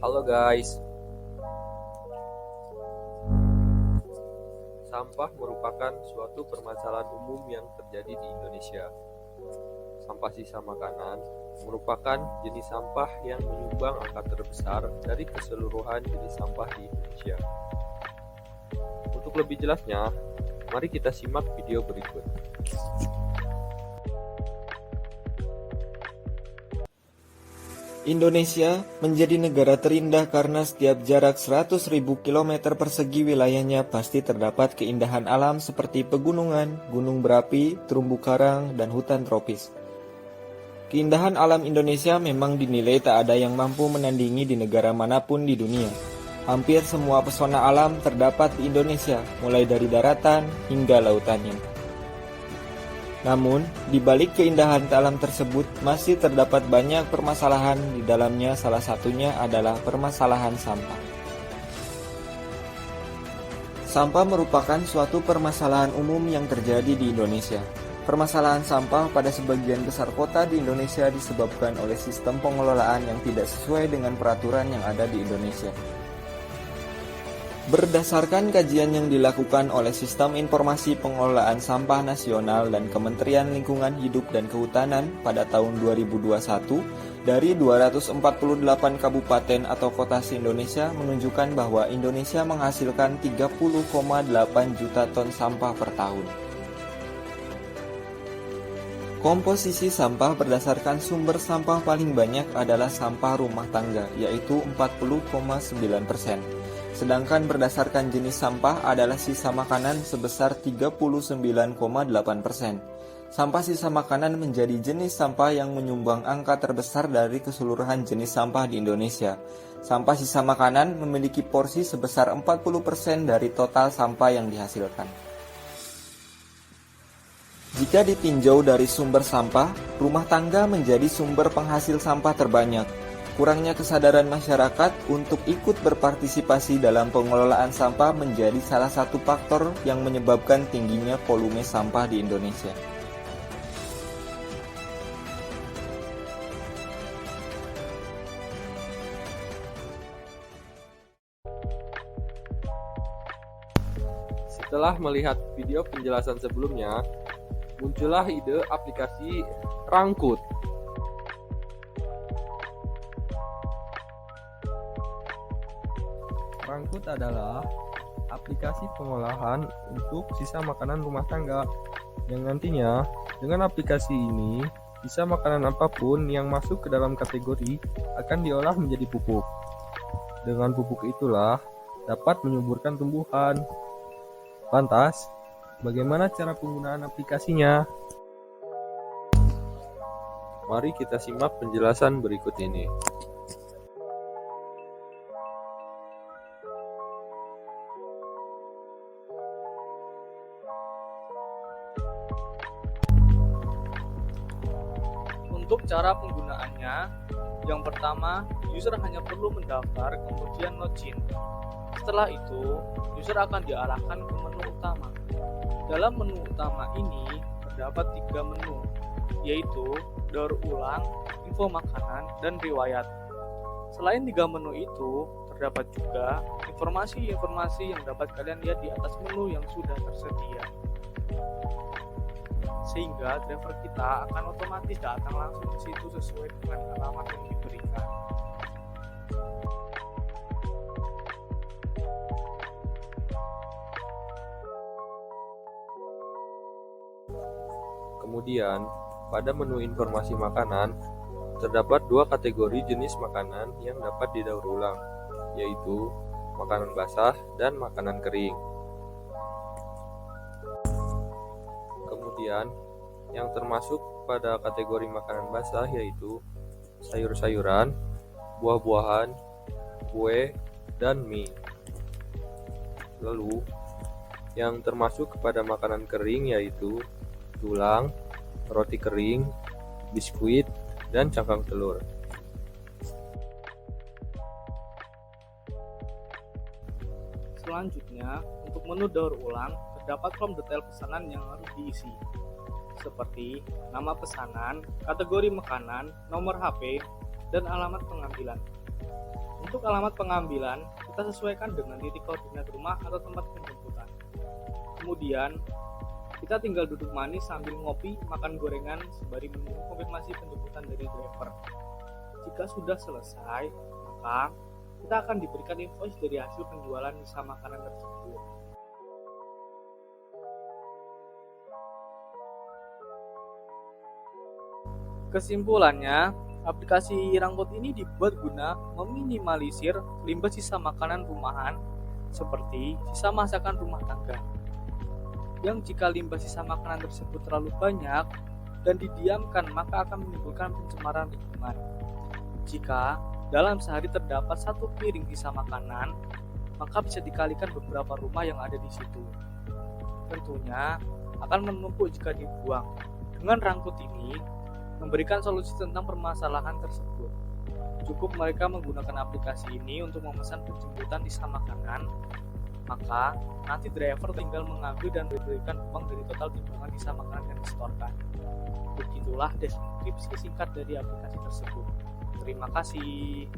Halo guys, sampah merupakan suatu permasalahan umum yang terjadi di Indonesia. Sampah sisa makanan merupakan jenis sampah yang menyumbang angka terbesar dari keseluruhan jenis sampah di Indonesia. Untuk lebih jelasnya, mari kita simak video berikut. Indonesia menjadi negara terindah karena setiap jarak 100.000 km persegi wilayahnya pasti terdapat keindahan alam seperti pegunungan, gunung berapi, terumbu karang, dan hutan tropis. Keindahan alam Indonesia memang dinilai tak ada yang mampu menandingi di negara manapun di dunia. Hampir semua pesona alam terdapat di Indonesia, mulai dari daratan hingga lautannya. Namun, di balik keindahan alam tersebut masih terdapat banyak permasalahan di dalamnya, salah satunya adalah permasalahan sampah. Sampah merupakan suatu permasalahan umum yang terjadi di Indonesia. Permasalahan sampah pada sebagian besar kota di Indonesia disebabkan oleh sistem pengelolaan yang tidak sesuai dengan peraturan yang ada di Indonesia. Berdasarkan kajian yang dilakukan oleh Sistem Informasi Pengelolaan Sampah Nasional dan Kementerian Lingkungan Hidup dan Kehutanan pada tahun 2021, dari 248 kabupaten atau kota se-Indonesia menunjukkan bahwa Indonesia menghasilkan 30,8 juta ton sampah per tahun. Komposisi sampah berdasarkan sumber sampah paling banyak adalah sampah rumah tangga, yaitu 40,9%. Sedangkan berdasarkan jenis sampah adalah sisa makanan sebesar 39,8%. Sampah sisa makanan menjadi jenis sampah yang menyumbang angka terbesar dari keseluruhan jenis sampah di Indonesia. Sampah sisa makanan memiliki porsi sebesar 40% dari total sampah yang dihasilkan. Jika ditinjau dari sumber sampah, rumah tangga menjadi sumber penghasil sampah terbanyak. Kurangnya kesadaran masyarakat untuk ikut berpartisipasi dalam pengelolaan sampah menjadi salah satu faktor yang menyebabkan tingginya volume sampah di Indonesia. Setelah melihat video penjelasan sebelumnya, muncullah ide aplikasi Rangkut. Rangkut adalah aplikasi pengolahan untuk sisa makanan rumah tangga yang nantinya dengan aplikasi ini sisa makanan apapun yang masuk ke dalam kategori akan diolah menjadi pupuk. Dengan pupuk itulah dapat menyuburkan tumbuhan. Lantas, bagaimana cara penggunaan aplikasinya? Mari kita simak penjelasan berikut ini. Untuk cara penggunaannya, yang pertama, user hanya perlu mendaftar kemudian login. Setelah itu, user akan diarahkan ke menu utama. Dalam menu utama ini terdapat 3 menu, yaitu daur ulang, info makanan, dan riwayat. Selain 3 menu itu, terdapat juga informasi-informasi yang dapat kalian lihat di atas menu yang sudah tersedia. Sehingga driver kita akan otomatis datang langsung ke situ sesuai dengan alamat yang diberikan. Kemudian, pada menu informasi makanan, terdapat 2 kategori jenis makanan yang dapat didaur ulang, yaitu makanan basah dan makanan kering. Kemudian, yang termasuk pada kategori makanan basah yaitu sayur-sayuran, buah-buahan, kue, dan mie. Lalu, yang termasuk kepada makanan kering yaitu tulang, roti kering, biskuit, dan cangkang telur. Selanjutnya, untuk menu daur ulang, terdapat form detail pesanan yang harus diisi, seperti nama pesanan, kategori makanan, nomor HP, dan alamat pengambilan. Untuk alamat pengambilan, kita sesuaikan dengan titik koordinat rumah atau tempat penjemputan. Kemudian, kita tinggal duduk manis sambil ngopi, makan gorengan sembari menunggu konfirmasi penjemputan dari driver. Jika sudah selesai, maka kita akan diberikan invoice dari hasil penjualan sisa makanan tersebut. Kesimpulannya, aplikasi Rangkut ini dibuat guna meminimalisir limbah sisa makanan rumahan seperti sisa masakan rumah tangga. Yang jika limbah sisa makanan tersebut terlalu banyak dan didiamkan, maka akan menimbulkan pencemaran lingkungan. Jika dalam sehari terdapat 1 piring sisa makanan, maka bisa dikalikan beberapa rumah yang ada di situ. Tentunya akan menumpuk jika dibuang. Dengan Rangkut ini memberikan solusi tentang permasalahan tersebut. Cukup mereka menggunakan aplikasi ini untuk memesan penjemputan sisa makanan, maka nanti driver tinggal mengambil dan diberikan uang dari total timbangan sisa makanan yang disetorkan. Begitulah deskripsi singkat dari aplikasi tersebut. Terima kasih.